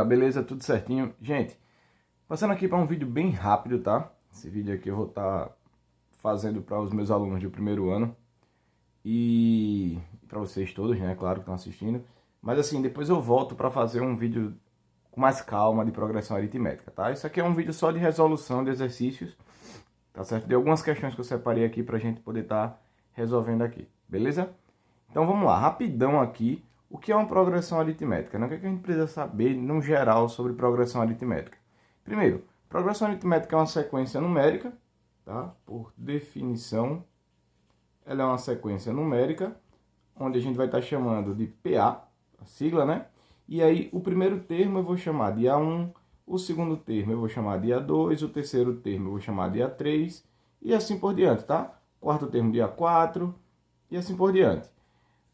galera, beleza? Tudo certinho? Gente, passando aqui para um vídeo bem rápido, tá? Esse vídeo aqui eu vou estar fazendo para os meus alunos do primeiro ano e para vocês todos, né? Claro que estão assistindo. Mas assim, depois eu volto para fazer um vídeo com mais calma de progressão aritmética, tá? Isso aqui é um vídeo só de resolução de exercícios, tá certo? De algumas questões que eu separei aqui para a gente poder estar resolvendo aqui, beleza? Então vamos lá, rapidão aqui. O que é uma progressão aritmética, né? O que a gente precisa saber, no geral, sobre progressão aritmética? Primeiro, progressão aritmética é uma sequência numérica, tá? Por definição, ela é uma sequência numérica, onde a gente vai estar chamando de PA, a sigla, né? E aí, o primeiro termo eu vou chamar de A1, o segundo termo eu vou chamar de A2, o terceiro termo eu vou chamar de A3, e assim por diante, tá? Quarto termo de A4, e assim por diante.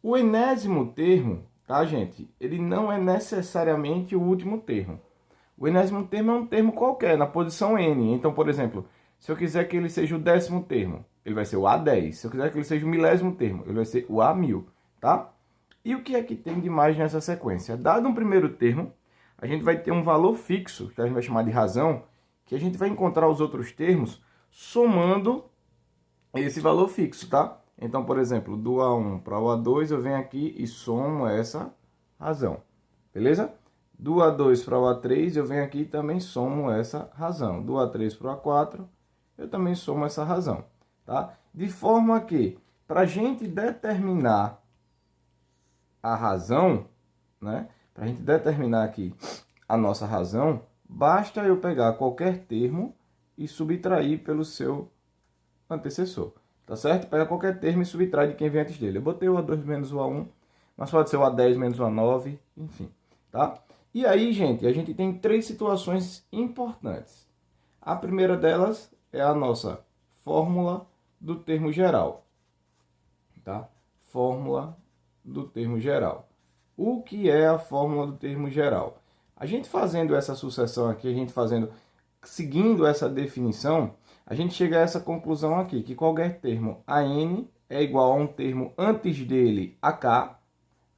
O enésimo termo, tá, gente? Ele não é necessariamente o último termo. O enésimo termo é um termo qualquer, na posição N. Então, por exemplo, se eu quiser que ele seja o 10º termo, ele vai ser o A10. Se eu quiser que ele seja o 1000º termo, ele vai ser o A1000, tá? E o que é que tem de mais nessa sequência? Dado um primeiro termo, a gente vai ter um valor fixo, que a gente vai chamar de razão, que a gente vai encontrar os outros termos somando esse valor fixo, tá? Então, por exemplo, do A1 para o A2, eu venho aqui e somo essa razão, beleza? Do A2 para o A3, eu venho aqui e também somo essa razão. Do A3 para o A4, eu também somo essa razão, tá? De forma que, para a gente determinar a razão, né? Para a gente determinar aqui a nossa razão, basta eu pegar qualquer termo e subtrair pelo seu antecessor. Tá certo? Pega qualquer termo e subtrai de quem vem antes dele. Eu botei o A2 menos o A1, mas pode ser o A10 menos o A9, enfim, tá? E aí, gente, a gente tem três situações importantes. A primeira delas é a nossa fórmula do termo geral, tá? Fórmula do termo geral. O que é a fórmula do termo geral? A gente fazendo essa sucessão aqui, seguindo essa definição, a gente chega a essa conclusão aqui, que qualquer termo AN é igual a um termo antes dele, AK,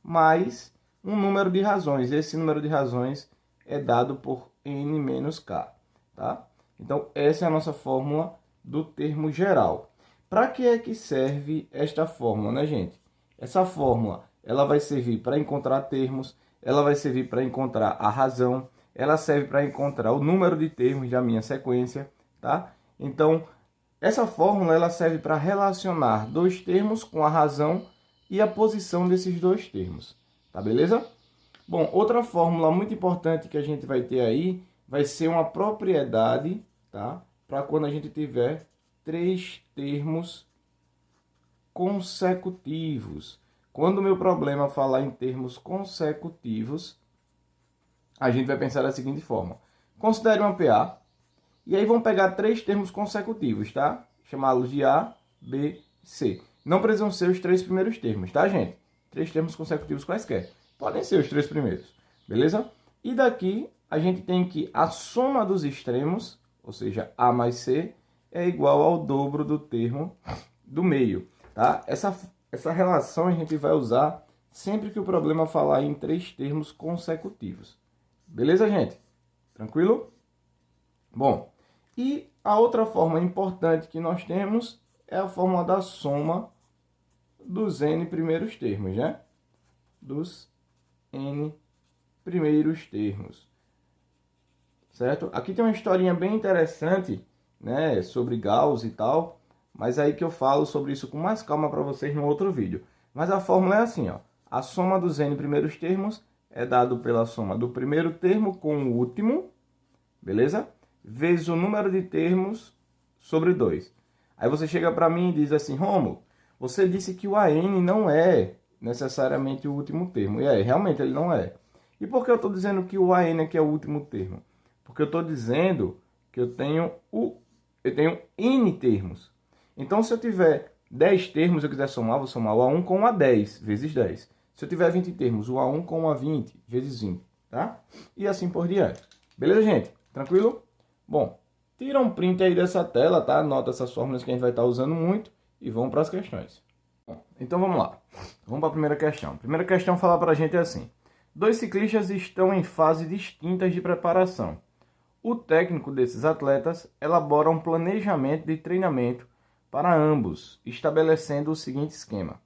mais um número de razões. Esse número de razões é dado por N menos K, tá? Então, essa é a nossa fórmula do termo geral. Para que é que serve esta fórmula, né, gente? Essa fórmula, ela vai servir para encontrar termos, ela vai servir para encontrar a razão, ela serve para encontrar o número de termos da minha sequência, tá? Então, essa fórmula ela serve para relacionar dois termos com a razão e a posição desses dois termos. Tá beleza? Bom, outra fórmula muito importante que a gente vai ter aí vai ser uma propriedade, tá? Para quando a gente tiver três termos consecutivos. Quando o meu problema falar em termos consecutivos, a gente vai pensar da seguinte forma. Considere uma PA. E aí vamos pegar três termos consecutivos, tá? Chamá-los de A, B, C. Não precisam ser os três primeiros termos, tá, gente? Três termos consecutivos quaisquer. Podem ser os três primeiros, beleza? E daqui a gente tem que a soma dos extremos, ou seja, A mais C, é igual ao dobro do termo do meio, tá? Essa relação a gente vai usar sempre que o problema falar em três termos consecutivos. Beleza, gente? Tranquilo? Bom, e a outra forma importante que nós temos é a fórmula da soma dos N primeiros termos, né? Dos N primeiros termos. Certo? Aqui tem uma historinha bem interessante, né? Sobre Gauss e tal, mas aí que eu falo sobre isso com mais calma para vocês no outro vídeo. Mas a fórmula é assim, ó. A soma dos N primeiros termos é dado pela soma do primeiro termo com o último, beleza? Vezes o número de termos sobre 2. Aí você chega para mim e diz assim, Rômulo, você disse que o AN não é necessariamente o último termo. E realmente ele não é. E por que eu estou dizendo que o AN aqui é o último termo? Porque eu estou dizendo que eu tenho N termos. Então, se eu tiver 10 termos, eu quiser somar, vou somar o A1 com o A10, vezes 10. Se eu tiver 20 termos, o A1 com o A20, vezes 20, tá? E assim por diante. Beleza, gente? Tranquilo? Bom, tira um print aí dessa tela, tá? Anota essas fórmulas que a gente vai estar usando muito e vamos para as questões. Bom, então vamos lá. Vamos para a primeira questão. A primeira questão fala para a gente assim. Dois ciclistas estão em fases distintas de preparação. O técnico desses atletas elabora um planejamento de treinamento para ambos, estabelecendo o seguinte esquema.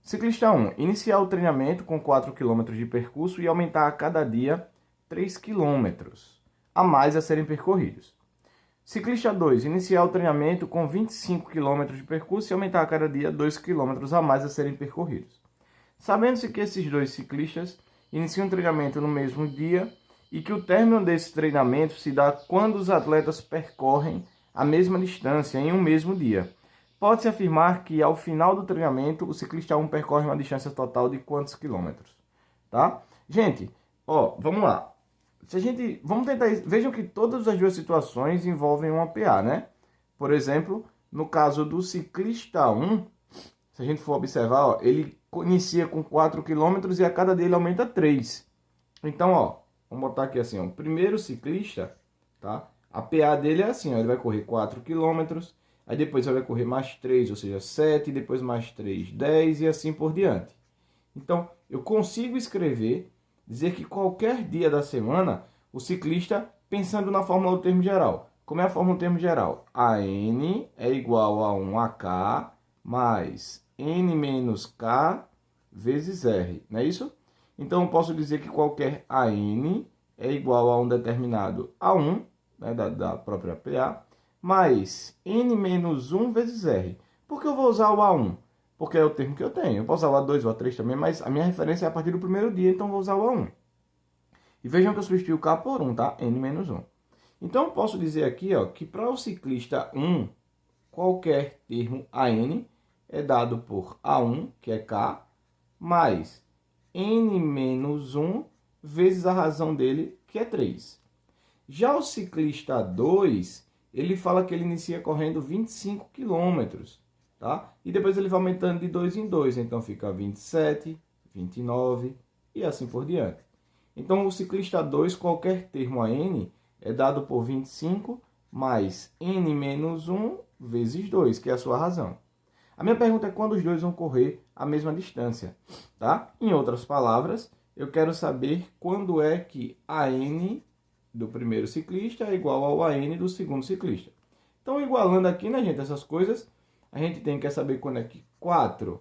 Ciclista 1. Iniciar o treinamento com 4 km de percurso e aumentar a cada dia 3 km a mais a serem percorridos. Ciclista 2. Iniciar o treinamento com 25 km de percurso e aumentar a cada dia 2 km a mais a serem percorridos. Sabendo-se que esses dois ciclistas iniciam o treinamento no mesmo dia e que o término desse treinamento se dá quando os atletas percorrem a mesma distância em um mesmo dia, pode-se afirmar que ao final do treinamento o ciclista 1 percorre uma distância total de quantos quilômetros? Tá? Gente, ó, vamos lá. Vamos tentar, vejam que todas as duas situações envolvem uma PA, né? Por exemplo, no caso do ciclista 1, se a gente for observar, ó, ele inicia com 4 km e a cada dia ele aumenta 3. Então, ó, vamos botar aqui assim, ó, o primeiro ciclista, tá? A PA dele é assim, ó, ele vai correr 4 km, aí depois ele vai correr mais 3, ou seja, 7, depois mais 3, 10 e assim por diante. Então, eu consigo escrever, dizer que qualquer dia da semana, o ciclista, pensando na fórmula do termo geral. Como é a fórmula do termo geral? AN é igual a 1AK mais N menos K vezes R, não é isso? Então, eu posso dizer que qualquer AN é igual a um determinado A1, né, da própria PA, mais N menos 1 vezes R. Por que eu vou usar o A1? Porque é o termo que eu tenho. Eu posso usar o A2 ou o A3 também, mas a minha referência é a partir do primeiro dia, então eu vou usar o A1. E vejam que eu substituí o K por 1, tá? N menos 1. Então, eu posso dizer aqui, ó, que para o ciclista 1, qualquer termo AN é dado por A1, que é K, mais N menos 1 vezes a razão dele, que é 3. Já o ciclista 2, ele fala que ele inicia correndo 25 km, tá? E depois ele vai aumentando de 2 em 2, então fica 27, 29 e assim por diante. Então, o ciclista 2, qualquer termo AN, é dado por 25 mais N menos 1 vezes 2, que é a sua razão. A minha pergunta é quando os dois vão correr a mesma distância, tá? Em outras palavras, eu quero saber quando é que AN do primeiro ciclista é igual ao AN do segundo ciclista. Então, igualando aqui, né, gente, essas coisas, a gente tem que saber quando é que 4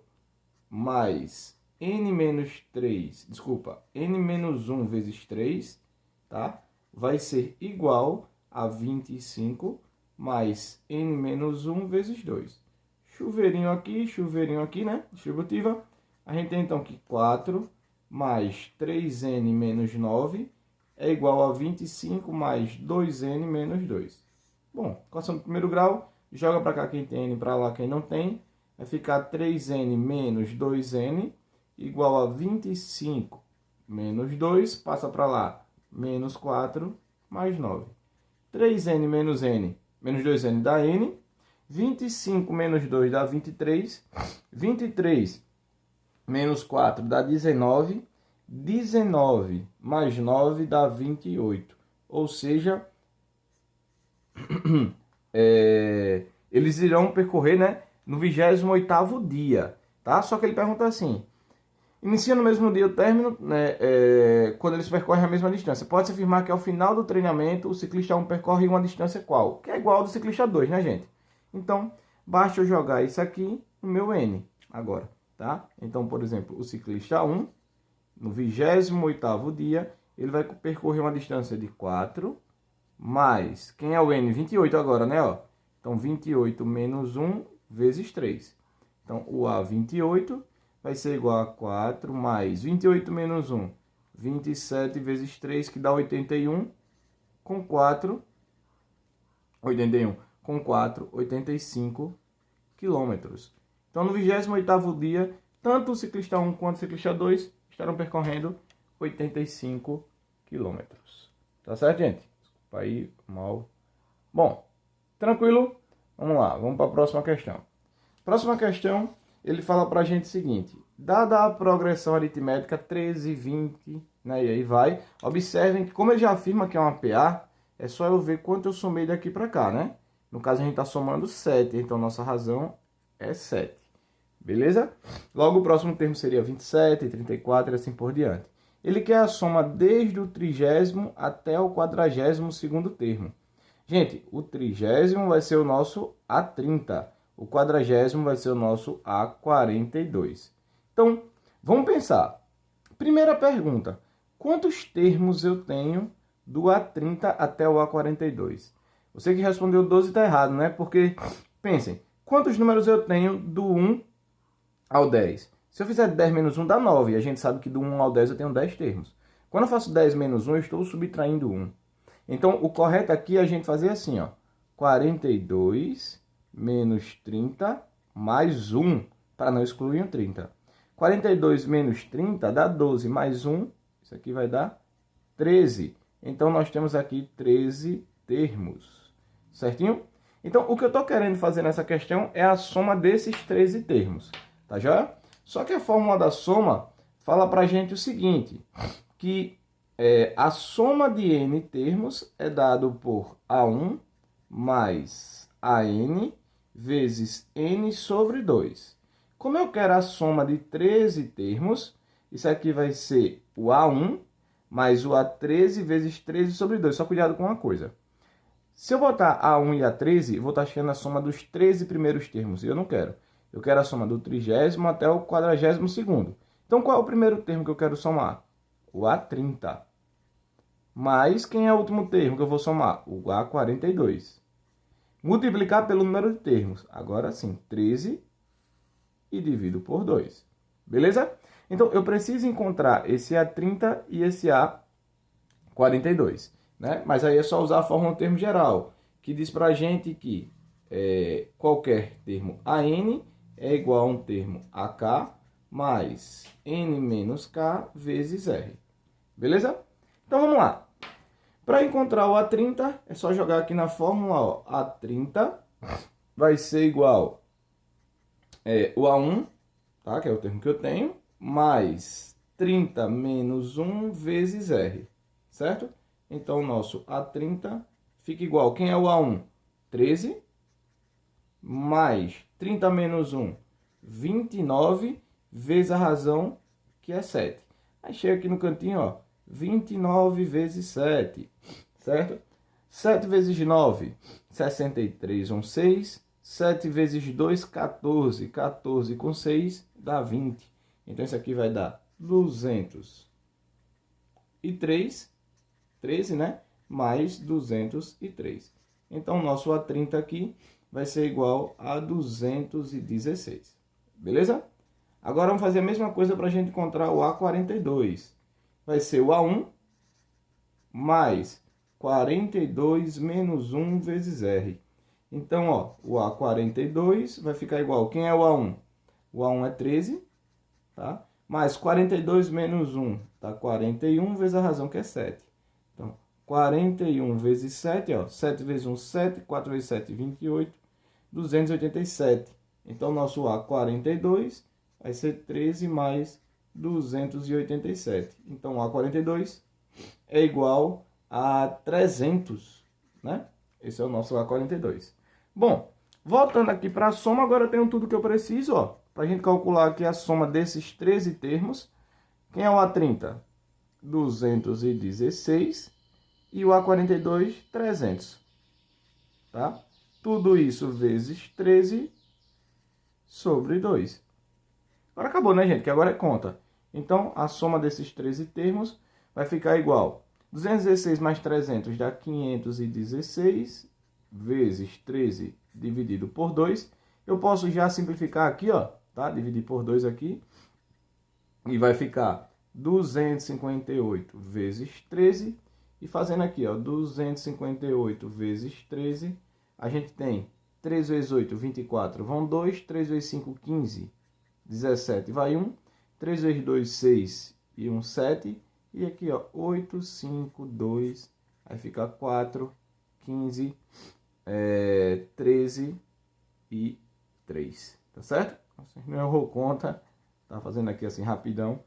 mais N menos 3, desculpa, N menos 1 vezes 3, tá? Vai ser igual a 25 mais N menos 1 vezes 2. Chuveirinho aqui, né? Distributiva. A gente tem então que 4 mais 3N menos 9 é igual a 25 mais 2N menos 2. Bom, equação do primeiro grau, joga para cá quem tem N, para lá quem não tem. Vai ficar 3N menos 2N igual a 25 menos 2, passa para lá, menos 4 mais 9. 3N menos N, menos 2N dá N. 25 menos 2 dá 23. 23 menos 4 dá 19. 19 mais 9 dá 28. Ou seja, eles irão percorrer, né, no 28º dia. Tá? Só que ele pergunta assim, inicia no mesmo dia o término, né, quando eles percorrem a mesma distância. Pode-se afirmar que ao final do treinamento o ciclista 1 percorre uma distância qual? Que é igual ao do ciclista 2, né, gente? Então, basta eu jogar isso aqui no meu N agora, tá? Então, por exemplo, o ciclista 1, no 28º dia, ele vai percorrer uma distância de 4, mais, quem é o N? 28 agora, né? Ó. Então, 28 menos 1 vezes 3. Então, o A, 28, vai ser igual a 4, mais 28 menos 1, 27 vezes 3, que dá 81, com 4, 81. Com 4, 85 quilômetros. Então, no 28º dia, tanto o ciclista 1 quanto o ciclista 2 estarão percorrendo 85 quilômetros. Tá certo, gente? Desculpa aí, mal. Bom, tranquilo? Vamos lá, vamos para a próxima questão. Próxima questão, ele fala para a gente o seguinte. Dada a progressão aritmética 13, 20, né, e aí vai. Observem que, como ele já afirma que é uma PA, é só eu ver quanto eu somei daqui para cá, né? No caso, a gente está somando 7, então nossa razão é 7. Beleza? Logo, o próximo termo seria 27, 34 e assim por diante. Ele quer a soma desde o 30º até o 42º termo. Gente, o 30º vai ser o nosso A30. O 40º vai ser o nosso A42. Então, vamos pensar. Primeira pergunta. Quantos termos eu tenho do A30 até o A42? Você que respondeu 12 está errado, né? Porque, pensem, quantos números eu tenho do 1 ao 10? Se eu fizer 10 menos 1 dá 9. E a gente sabe que do 1 ao 10 eu tenho 10 termos. Quando eu faço 10 menos 1, eu estou subtraindo 1. Então, o correto aqui é a gente fazer assim, ó. 42 menos 30 mais 1, para não excluir o 30. 42 menos 30 dá 12, mais 1, isso aqui vai dar 13. Então, nós temos aqui 13 termos, certinho? Então, o que eu estou querendo fazer nessa questão é a soma desses 13 termos, tá joia? Só que a fórmula da soma fala para a gente o seguinte, que a soma de n termos é dado por A1 mais AN vezes n sobre 2. Como eu quero a soma de 13 termos, isso aqui vai ser o A1 mais o A13 vezes 13 sobre 2. Só cuidado com uma coisa. Se eu botar A1 e A13, eu vou estar achando a soma dos 13 primeiros termos. E eu não quero. Eu quero a soma do 30º até o 42º. Então, qual é o primeiro termo que eu quero somar? O A30. Mas quem é o último termo que eu vou somar? O A42. Multiplicar pelo número de termos. Agora sim, 13 e divido por 2. Beleza? Então, eu preciso encontrar esse A30 e esse A42. Né? Mas aí é só usar a fórmula do termo geral, que diz para a gente que qualquer termo AN é igual a um termo AK mais N menos K vezes R. Beleza? Então, vamos lá. Para encontrar o A30, é só jogar aqui na fórmula, ó, A30 vai ser igual o A1, tá? Que é o termo que eu tenho, mais 30 menos 1 vezes R, certo? Então, o nosso A30 fica igual. Quem é o A1? 13, mais 30 menos 1, 29, vezes a razão, que é 7. Aí chega aqui no cantinho, ó, 29 vezes 7, certo? 7 vezes 9, 63, 6. 7 vezes 2, 14. 14 com 6 dá 20. Então, isso aqui vai dar 203, 13, né? Mais 203. Então, o nosso A30 aqui vai ser igual a 216. Beleza? Agora, vamos fazer a mesma coisa para a gente encontrar o A42. Vai ser o A1 mais 42 menos 1 vezes R. Então, ó, o A42 vai ficar igual. Quem é o A1? O A1 é 13, tá? Mais 42 menos 1, tá? 41 vezes a razão, que é 7. Então, 41 vezes 7, ó. 7 vezes 1, 7. 4 vezes 7, 28. 287. Então, nosso A42 vai ser 13 mais 287. Então, o A42 é igual a 300, né? Esse é o nosso A42. Bom, voltando aqui para a soma, agora eu tenho tudo que eu preciso, ó, para a gente calcular aqui a soma desses 13 termos. Quem é o A30? 216 e o A42, 300. Tá? Tudo isso vezes 13 sobre 2. Agora acabou, né, gente? Que agora é conta. Então, a soma desses 13 termos vai ficar igual. 216 mais 300 dá 516 vezes 13 dividido por 2. Eu posso já simplificar aqui, ó, tá? Dividir por 2 aqui. E vai ficar 258 vezes 13. E fazendo aqui, ó, 258 vezes 13, a gente tem 3 vezes 8, 24, vão 2. 3 vezes 5, 15, 17, vai 1. 3 vezes 2, 6 e 1, 7. E aqui, ó, 8, 5, 2, aí fica 4, 15, 13 e 3, tá certo? Você não errou conta, tá fazendo aqui assim rapidão.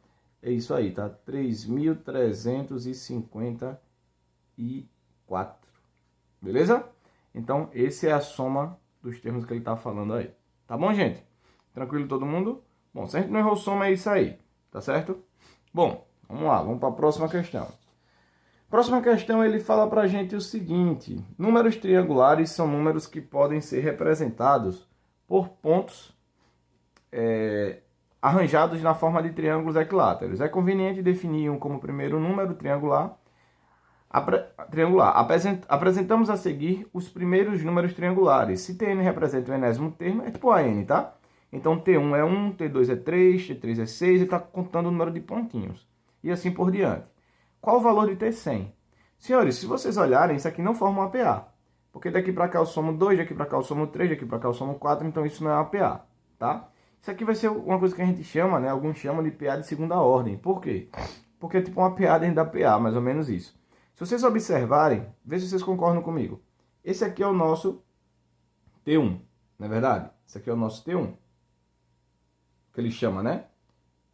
É isso aí, tá? 3.354, beleza? Então, esse é a soma dos termos que ele tá falando aí. Tá bom, gente? Tranquilo todo mundo? Bom, se a gente não errou soma, é isso aí, tá certo? Bom, vamos lá, vamos para a próxima questão. Próxima questão, ele fala para a gente o seguinte: números triangulares são números que podem ser representados por pontos arranjados na forma de triângulos equiláteros. É conveniente definir um como primeiro número triangular. Apresentamos a seguir os primeiros números triangulares. Se Tn representa o enésimo termo, é tipo AN, tá? Então T1 é 1, T2 é 3, T3 é 6 e está contando o número de pontinhos. E assim por diante. Qual o valor de T100? Senhores, se vocês olharem, isso aqui não forma um APA. Porque daqui para cá eu somo 2, daqui para cá eu somo 3, daqui para cá eu somo 4, então isso não é um APA, tá? Isso aqui vai ser uma coisa que a gente chama, né? Alguns chamam de PA de segunda ordem. Por quê? Porque é tipo uma PA dentro da PA, mais ou menos isso. Se vocês observarem, vê se vocês concordam comigo. Esse aqui é o nosso T1, não é verdade? Esse aqui é o nosso T1. Que ele chama, né?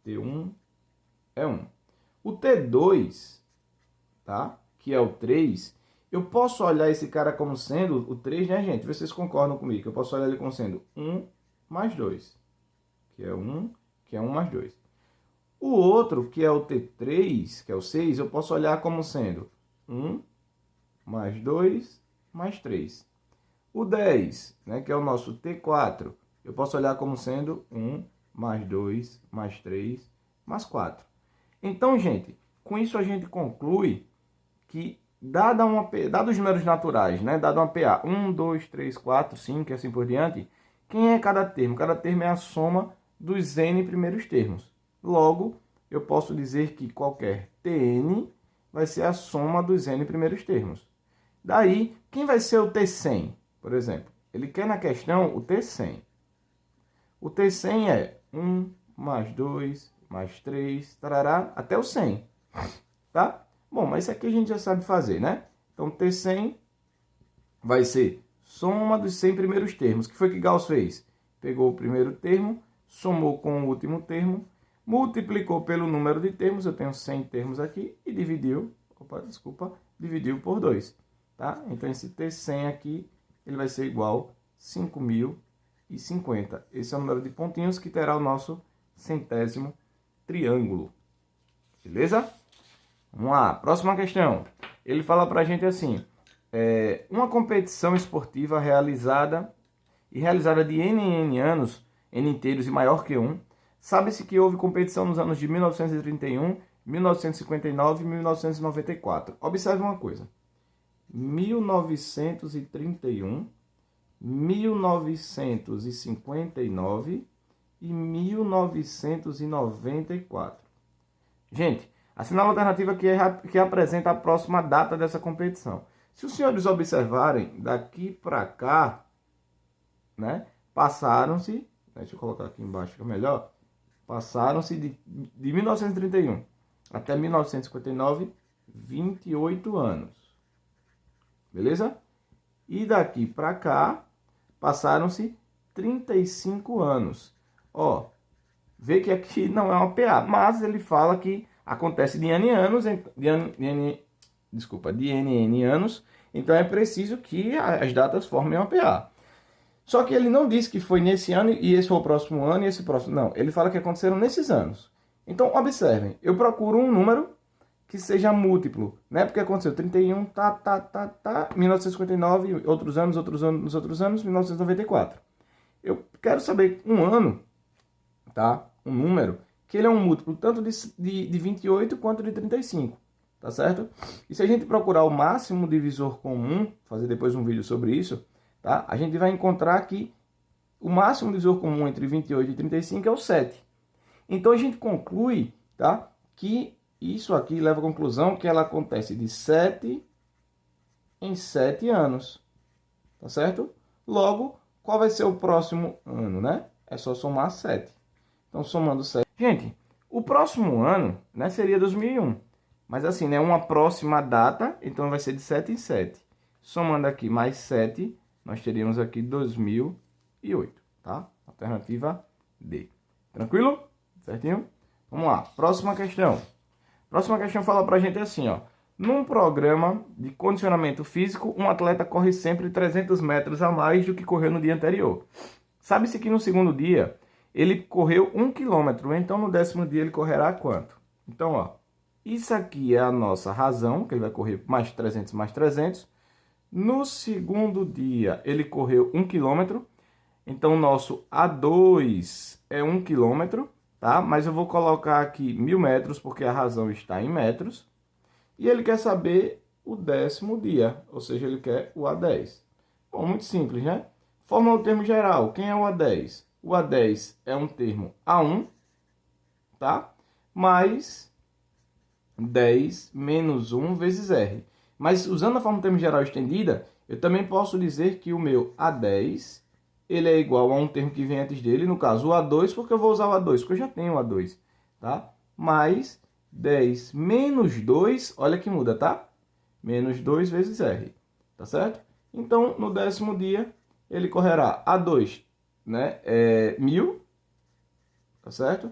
T1 é 1. O T2, tá? Que é o 3, eu posso olhar esse cara como sendo o 3, né, gente? Vê se vocês concordam comigo. Eu posso olhar ele como sendo 1 mais 2. Que é 1 mais 2. O outro, que é o T3, que é o 6, eu posso olhar como sendo 1 mais 2 mais 3. O 10, né, que é o nosso T4, eu posso olhar como sendo 1 mais 2 mais 3 mais 4. Então, gente, com isso a gente conclui que, dados os números naturais, né, dado uma PA 1, 2, 3, 4, 5 e assim por diante, quem é cada termo? Cada termo é a soma dos n primeiros termos. Logo, eu posso dizer que qualquer Tn vai ser a soma dos n primeiros termos. Daí, quem vai ser o T100, por exemplo? Ele quer na questão o T100. O T100 é 1 mais 2 mais 3, tarará, até o 100. Tá? Bom, mas isso aqui a gente já sabe fazer, né? Então, T100 vai ser soma dos 100 primeiros termos. O que foi que Gauss fez? Pegou o primeiro termo, somou com o último termo, multiplicou pelo número de termos, eu tenho 100 termos aqui, e dividiu por 2. Tá? Então, esse T100 aqui, ele vai ser igual a 5.050. Esse é o número de pontinhos que terá o nosso centésimo triângulo. Beleza? Vamos lá, próxima questão. Ele fala pra gente assim: uma competição esportiva realizada de N em N anos, N inteiros e maior que 1, sabe-se que houve competição nos anos de 1931, 1959 e 1994. Observe uma coisa: 1931, 1959 e 1994. Gente, assinala a alternativa que apresenta a próxima data dessa competição. Se os senhores observarem, daqui para cá, né, passaram-se, deixa eu colocar aqui embaixo que é melhor, passaram-se de 1931 até 1959, 28 anos. Beleza? E daqui para cá, passaram-se 35 anos. Ó, vê que aqui não é uma PA, mas ele fala que acontece de N anos, de N anos, então é preciso que as datas formem uma PA. Só que ele não diz que foi nesse ano e esse foi o próximo ano e esse próximo. Não, ele fala que aconteceram nesses anos. Então, observem, eu procuro um número que seja múltiplo, né? Porque aconteceu 31, 1959, outros anos, 1994. Eu quero saber um ano, tá? Um número, que ele é um múltiplo tanto de 28 quanto de 35, tá certo? E se a gente procurar o máximo divisor comum, fazer depois um vídeo sobre isso, tá? A gente vai encontrar que o máximo divisor comum entre 28 e 35 é o 7. Então a gente conclui, tá? Que isso aqui leva à conclusão que ela acontece de 7 em 7 anos, tá certo? Logo, qual vai ser o próximo ano, né? É só somar 7. Então, somando 7. Gente, o próximo ano, né, seria 2001. Mas assim, né, uma próxima data, então vai ser de 7 em 7. Somando aqui mais 7, nós teríamos aqui 2008, tá? Alternativa D. Tranquilo? Certinho? Vamos lá, próxima questão. Próxima questão fala pra gente assim, ó. Num programa de condicionamento físico, um atleta corre sempre 300 metros a mais do que correu no dia anterior. Sabe-se que no segundo dia, ele correu 1 quilômetro, então no 10º dia ele correrá quanto? Então, ó, isso aqui é a nossa razão, que ele vai correr mais 300 mais 300. No 2º dia ele correu 1 quilômetro, então o nosso A2 é 1 quilômetro, tá? Mas eu vou colocar aqui 1000 metros, porque a razão está em metros. E ele quer saber o 10º dia, ou seja, ele quer o A10. Bom, muito simples, né? Fórmula do termo geral, quem é o A10? O A10 é um termo A1, tá? Mais 10 menos 1 vezes R. Mas usando a fórmula do termo geral estendida, eu também posso dizer que o meu A10 ele é igual a um termo que vem antes dele, no caso o A2, porque eu vou usar o A2, porque eu já tenho o A2, tá? Mais 10 menos 2, olha que muda, tá? Menos 2 vezes R, tá certo? Então, no 10º dia, ele correrá A2, né? 1000, tá certo?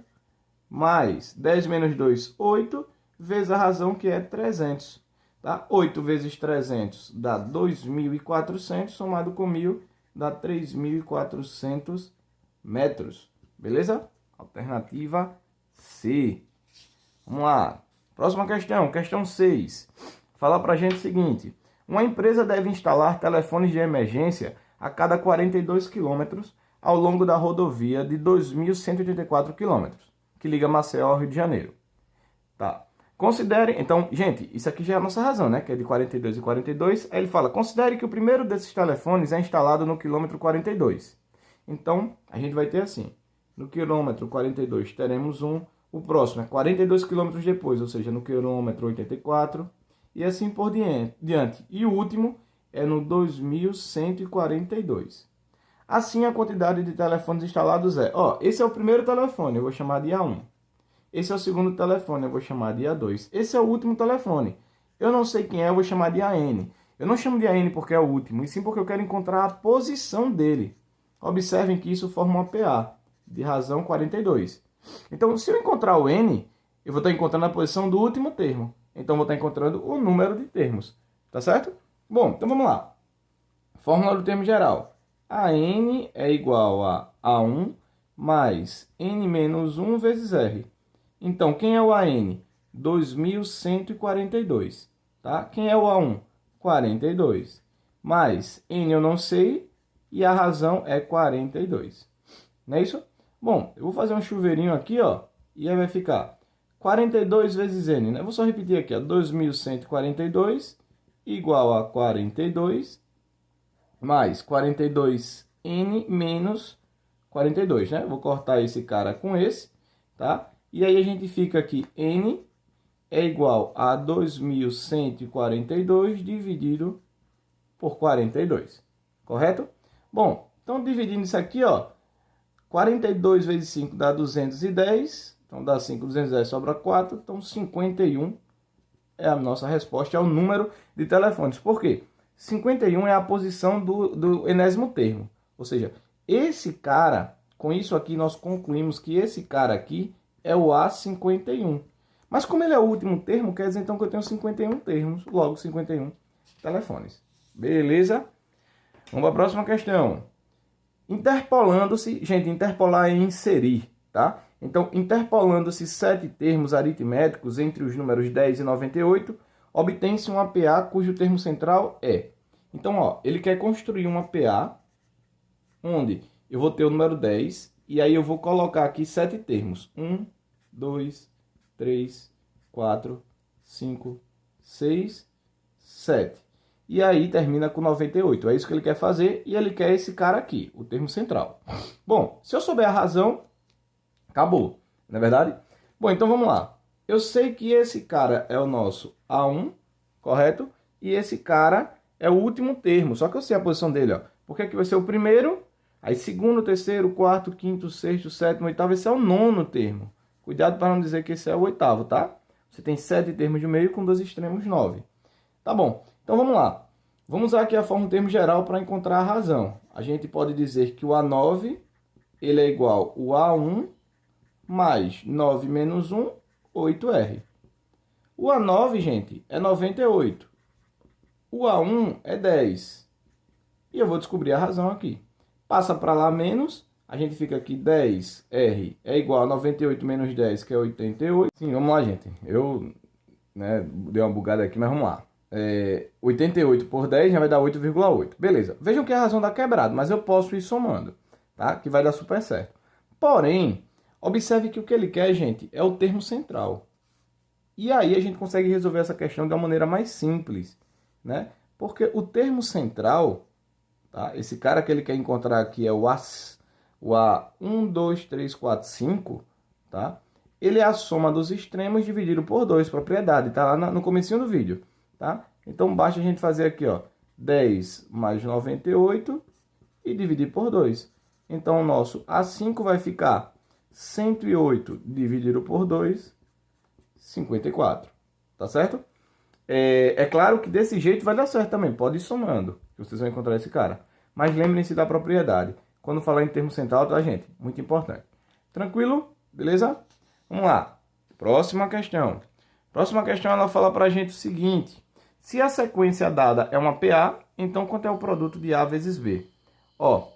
Mais 10 menos 2, 8, vezes a razão que é 300, tá? 8 vezes 300 dá 2.400, somado com 1000 dá 3.400 metros, beleza? Alternativa C. Vamos lá. Próxima questão, questão 6. Fala pra gente o seguinte: uma empresa deve instalar telefones de emergência a cada 42 quilômetros ao longo da rodovia de 2.184 quilômetros, que liga Maceió ao Rio de Janeiro. Tá. Considere, então, gente, isso aqui já é a nossa razão, né? Que é de 42 e 42. Aí ele fala, considere que o primeiro desses telefones é instalado no quilômetro 42. Então, a gente vai ter assim, no quilômetro 42 teremos um, o próximo é 42 quilômetros depois, ou seja, no quilômetro 84, e assim por diante. E o último é no 2142. Assim, a quantidade de telefones instalados é, ó, esse é o primeiro telefone, eu vou chamar de A1. Esse é o segundo telefone, eu vou chamar de A2. Esse é o último telefone. Eu não sei quem é, eu vou chamar de AN. Eu não chamo de AN porque é o último, e sim porque eu quero encontrar a posição dele. Observem que isso forma uma PA, de razão 42. Então, se eu encontrar o N, eu vou estar encontrando a posição do último termo. Então, eu vou estar encontrando o número de termos. Tá certo? Bom, então vamos lá. Fórmula do termo geral. AN é igual a A1 mais N menos 1 vezes R. Então, quem é o AN? 2142, tá? Quem é o A1? 42. Mais N eu não sei e a razão é 42. Não é isso? Bom, eu vou fazer um chuveirinho aqui, ó, e aí vai ficar 42 vezes N, né? Vou só repetir aqui, ó, 2142 igual a 42 mais 42N menos 42, né? Vou cortar esse cara com esse, tá? E aí a gente fica aqui, N é igual a 2142 dividido por 42, correto? Bom, então dividindo isso aqui, ó, 42 vezes 5 dá 210, então dá 5, 210 sobra 4, então 51 é a nossa resposta, é o número de telefones. Por quê? 51 é a posição do enésimo termo, ou seja, esse cara, com isso aqui nós concluímos que esse cara aqui é o A51. Mas como ele é o último termo, quer dizer então que eu tenho 51 termos, logo 51 telefones. Beleza? Vamos para a próxima questão. Interpolando-se, gente, interpolar é inserir, tá? Então, interpolando-se 7 termos aritméticos entre os números 10 e 98, obtém-se uma PA cujo termo central é. Então, ó, ele quer construir uma PA onde eu vou ter o número 10 e aí eu vou colocar aqui 7 termos. 1, 2, 3, 4, 5, 6, 7. E aí termina com 98. É isso que ele quer fazer e ele quer esse cara aqui, o termo central. Bom, se eu souber a razão, acabou, não é verdade? Bom, então vamos lá. Eu sei que esse cara é o nosso A1, correto? E esse cara é o último termo, só que eu sei a posição dele, ó. Porque aqui vai ser o primeiro, aí segundo, terceiro, quarto, quinto, sexto, sétimo, oitavo, esse é o 9º termo. Cuidado para não dizer que esse é o 8º, tá? Você tem 7 termos de meio com 2 extremos 9. Tá bom, então vamos lá. Vamos usar aqui a fórmula do termo geral para encontrar a razão. A gente pode dizer que o A9 ele é igual ao A1 mais 9 menos 1, 8R. O A9, gente, é 98. O A1 é 10. E eu vou descobrir a razão aqui. Passa para lá menos, A gente fica aqui 10R é igual a 98 menos 10, que é 88. Sim, vamos lá, gente. Eu dei uma bugada aqui, mas vamos lá. 88 por 10 já vai dar 8,8. Beleza. Vejam que a razão dá quebrado, mas eu posso ir somando, tá? Que vai dar super certo. Porém, observe que o que ele quer, gente, é o termo central. E aí a gente consegue resolver essa questão de uma maneira mais simples, né? Porque o termo central, tá? Esse cara que ele quer encontrar aqui é o A1, 2, 3, 4, 5, tá? Ele é a soma dos extremos dividido por 2, propriedade, tá lá no comecinho do vídeo, tá? Então basta a gente fazer aqui, ó, 10 mais 98 e dividir por 2. Então o nosso A5 vai ficar 108 dividido por 2, 54, tá certo? É claro que desse jeito vai dar certo também, pode ir somando, que vocês vão encontrar esse cara. Mas lembrem-se da propriedade. Quando falar em termo central, tá, gente? Muito importante. Tranquilo? Beleza? Vamos lá. Próxima questão. Próxima questão, ela fala pra gente o seguinte. Se a sequência dada é uma PA, então quanto é o produto de A vezes B? Ó,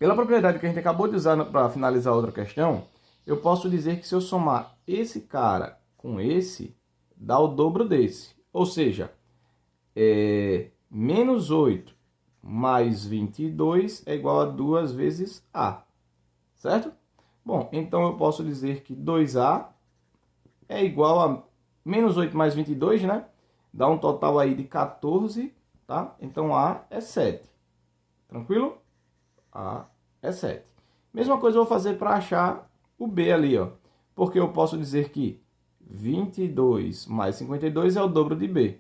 pela propriedade que a gente acabou de usar para finalizar a outra questão, eu posso dizer que se eu somar esse cara com esse, dá o dobro desse. Ou seja, menos 8 mais 22 é igual a 2 vezes A. Certo? Bom, então eu posso dizer que 2A é igual a menos 8 mais 22, né? Dá um total aí de 14, tá? Então A é 7. Tranquilo? A é 7. Mesma coisa eu vou fazer para achar o B ali, ó. Porque eu posso dizer que 22 mais 52 é o dobro de B.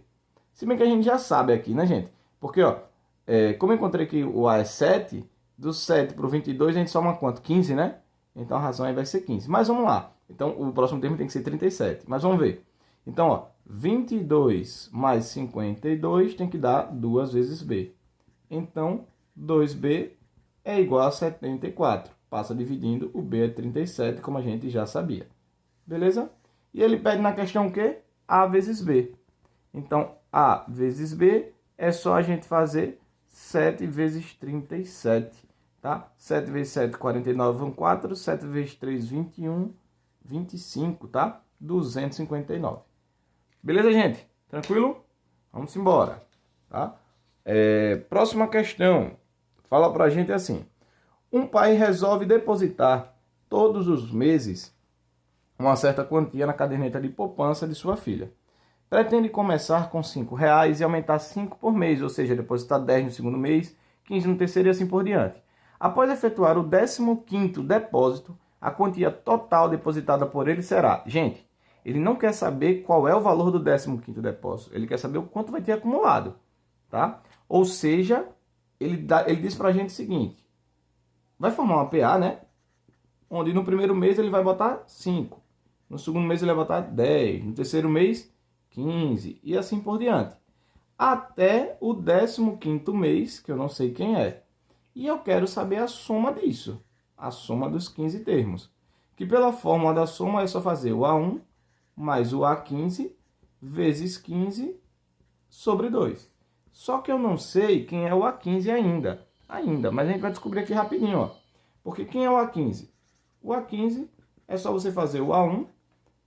Se bem que a gente já sabe aqui, né, gente? Porque, ó, como eu encontrei que o A é 7, do 7 para o 22 a gente soma quanto? 15, né? Então a razão aí vai ser 15. Mas vamos lá. Então o próximo termo tem que ser 37. Mas vamos ver. Então, ó, 22 mais 52 tem que dar 2 vezes B. Então, 2B é igual a 74. Passa dividindo, o B é 37, como a gente já sabia. Beleza? E ele pede na questão o quê? A vezes B. Então, A vezes B é só a gente fazer 7 vezes 37. Tá? 7 vezes 7, 49, vão 4. 7 vezes 3, 21, 25, tá? 259. Beleza, gente? Tranquilo? Vamos embora, tá? Próxima questão. Fala pra gente assim. Um pai resolve depositar todos os meses uma certa quantia na caderneta de poupança de sua filha. Pretende começar com R$5 e aumentar 5 por mês, ou seja, depositar 10 no segundo mês, 15 no terceiro e assim por diante. Após efetuar o 15º depósito, a quantia total depositada por ele será... Gente, ele não quer saber qual é o valor do 15º depósito, ele quer saber o quanto vai ter acumulado, tá? Ou seja, ele diz pra gente o seguinte, vai formar uma PA, né? Onde no primeiro mês ele vai botar 5, no segundo mês ele vai botar 10, no terceiro mês 15 e assim por diante. Até o 15º mês, que eu não sei quem é. E eu quero saber a soma disso, a soma dos 15 termos. Que pela fórmula da soma é só fazer o A1 mais o A15 vezes 15 sobre 2. Só que eu não sei quem é o A15 ainda, mas a gente vai descobrir aqui rapidinho, ó. Porque quem é o A15? O A15 é só você fazer o A1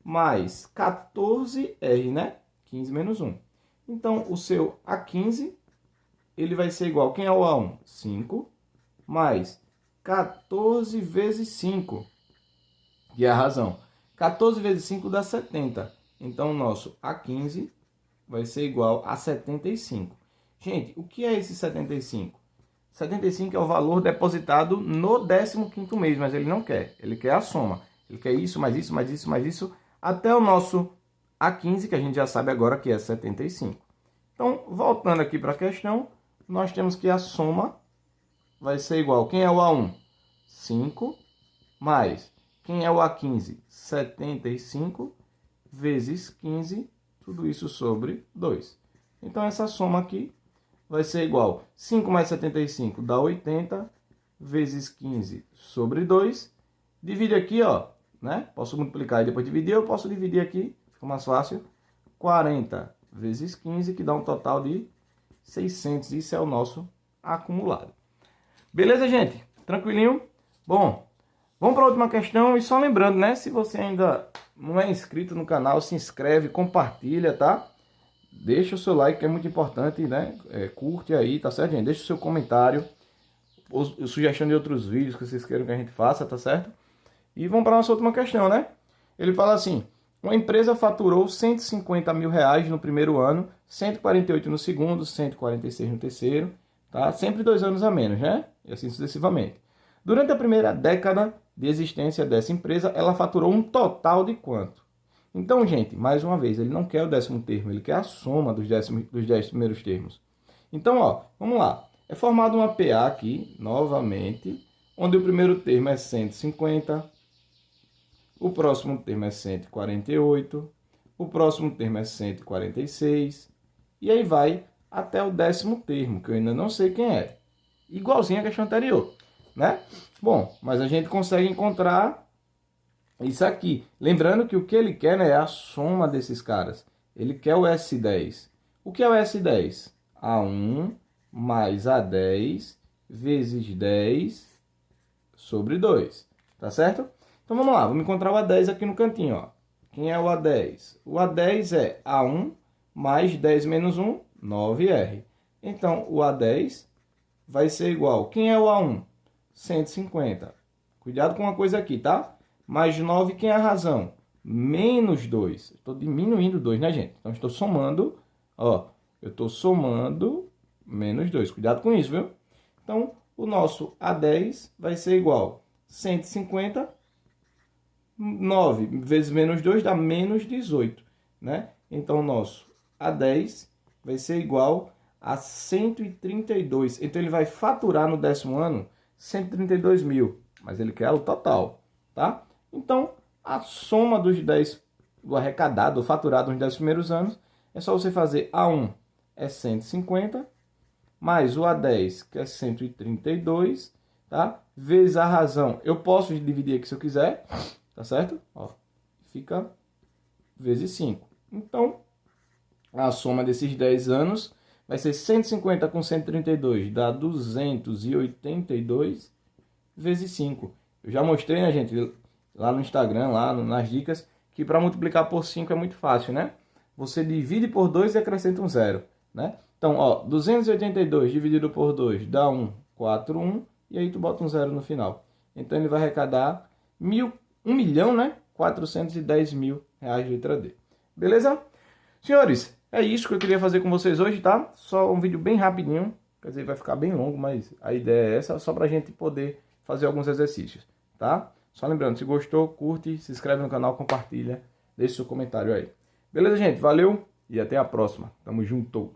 mais 14R, né? 15 menos 1. Então, o seu A15, ele vai ser igual, quem é o A1? 5 mais 14 vezes 5, que é a razão. 14 vezes 5 dá 70. Então, o nosso A15 vai ser igual a 75. Gente, o que é esse 75? 75 é o valor depositado no 15º mês, mas ele não quer. Ele quer a soma. Ele quer isso, mais isso, mais isso, mais isso, até o nosso A15, que a gente já sabe agora que é 75. Então, voltando aqui para a questão, nós temos que a soma vai ser igual. Quem é o A1? 5 mais quem é o A15? 75 vezes 15, tudo isso sobre 2. Então, essa soma aqui vai ser igual. 5 mais 75 dá 80, vezes 15 sobre 2. Divide aqui, ó, né? Posso multiplicar e depois dividir, eu posso dividir aqui, fica mais fácil. 40 vezes 15, que dá um total de 600. Isso é o nosso acumulado. Beleza, gente? Tranquilinho? Bom, vamos para a última questão e só lembrando, né? Se você ainda não é inscrito no canal, se inscreve, compartilha, tá? Deixa o seu like, que é muito importante, né? Curte aí, tá certo, gente? Deixa o seu comentário, ou sugestão de outros vídeos que vocês queiram que a gente faça, tá certo? E vamos para a nossa última questão, né? Ele fala assim: uma empresa faturou R$150 mil no primeiro ano, 148 no segundo, 146 no terceiro, tá? Sempre 2 anos a menos, né? E assim sucessivamente. Durante a primeira década de existência dessa empresa, ela faturou um total de quanto? Então, gente, mais uma vez, ele não quer o 10º termo, ele quer a soma dos 10 primeiros termos. Então, ó, vamos lá. É formada uma PA aqui, novamente, onde o primeiro termo é 150, o próximo termo é 148, o próximo termo é 146, e aí vai até o 10º termo, que eu ainda não sei quem é. Igualzinho à questão anterior, né? Bom, mas a gente consegue encontrar isso aqui. Lembrando que o que ele quer, né, é a soma desses caras. Ele quer o S10. O que é o S10? A1 mais A10 vezes 10 sobre 2. Tá certo? Então vamos lá, vamos encontrar o A10 aqui no cantinho, ó. Quem é o A10? O A10 é A1 mais 10 menos 1, 9R. Então o A10 vai ser igual. Quem é o A1? 150. Cuidado com uma coisa aqui, tá? Mais 9, quem é a razão? Menos 2. Estou diminuindo 2, né, gente? Então estou somando, ó. Eu estou somando menos 2. Cuidado com isso, viu? Então o nosso A10 vai ser igual 150. 9 vezes menos 2 dá menos 18, né? Então, o nosso A10 vai ser igual a 132. Então, ele vai faturar no 10º ano 132 mil, mas ele quer o total, tá? Então, a soma dos 10, do arrecadado, o faturado nos 10 primeiros anos, é só você fazer A1 é 150, mais o A10, que é 132, tá? Vezes a razão. Eu posso dividir aqui se eu quiser, tá certo? Ó, fica vezes 5. Então, a soma desses 10 anos vai ser 150 com 132, dá 282 vezes 5. Eu já mostrei, né, gente, lá no Instagram, lá nas dicas, que para multiplicar por 5 é muito fácil, né? Você divide por 2 e acrescenta um zero, né? Então, ó, 282 dividido por 2 dá 141, e aí tu bota um zero no final. Então, ele vai arrecadar 1 milhão, né? 410 mil reais de letra D. Beleza? Senhores, é isso que eu queria fazer com vocês hoje, tá? Só um vídeo bem rapidinho. Quer dizer, vai ficar bem longo, mas a ideia é essa, só pra gente poder fazer alguns exercícios, tá? Só lembrando, se gostou, curte, se inscreve no canal, compartilha, deixe seu comentário aí. Beleza, gente? Valeu e até a próxima. Tamo junto!